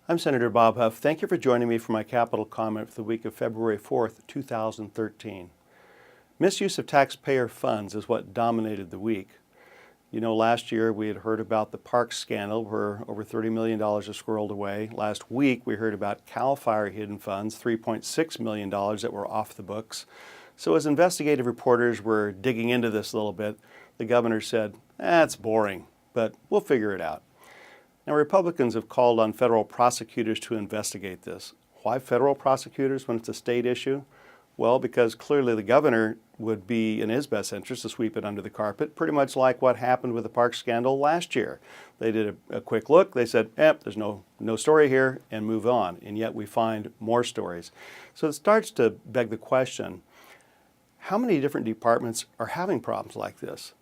I'm Senator Bob Huff. Thank you for joining me for my capital comment for the week of February 4th, 2013. Misuse of taxpayer funds is what dominated the week. You know, last year we had heard about the park scandal where over $30 million was squirreled away. Last week we heard about CAL FIRE hidden funds, $3.6 million that were off the books. So as investigative reporters were digging into this a little bit, the governor said, it's boring, but we'll figure it out. Now, Republicans have called on federal prosecutors to investigate this. Why federal prosecutors when it's a state issue? Well, because clearly the governor would be in his best interest to sweep it under the carpet, pretty much like what happened with the park scandal last year. They did a quick look, they said, there's no story here, and move on. And yet we find more stories. So it starts to beg the question, how many different departments are having problems like this?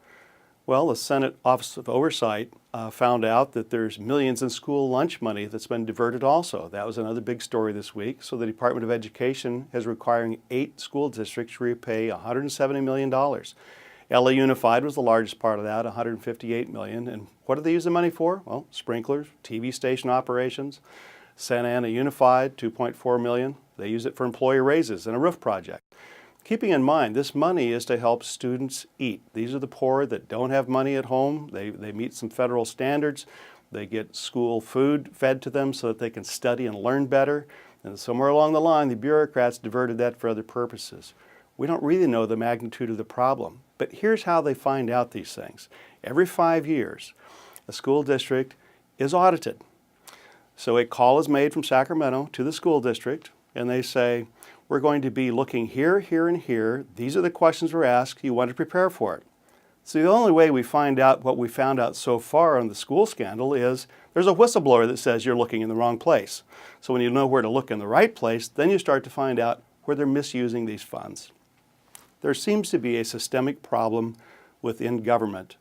Well, the Senate Office of Oversight found out that there's millions in school lunch money that's been diverted also. That was another big story this week. So the Department of Education is requiring 8 school districts to repay $170 million. LA Unified was the largest part of that, $158 million. And what do they use the money for? Well, sprinklers, TV station operations. Santa Ana Unified, $2.4 million. They use it for employee raises and a roof project. Keeping in mind, this money is to help students eat. These are the poor that don't have money at home. They meet some federal standards. They get school food fed to them so that they can study and learn better. And somewhere along the line, the bureaucrats diverted that for other purposes. We don't really know the magnitude of the problem. But here's how they find out these things. Every 5 years, a school district is audited. So a call is made from Sacramento to the school district, and they say, we're going to be looking here, here, and here. These are the questions we're asked. You want to prepare for it. So the only way we find out what we found out so far on the school scandal is there's a whistleblower that says you're looking in the wrong place. So when you know where to look in the right place, then you start to find out where they're misusing these funds. There seems to be a systemic problem within government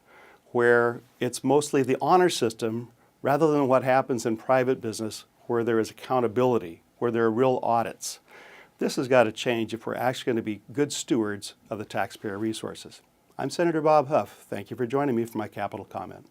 where it's mostly the honor system rather than what happens in private business where there is accountability, where there are real audits. This has got to change if we're actually going to be good stewards of the taxpayer resources. I'm Senator Bob Huff. Thank you for joining me for my capital comment.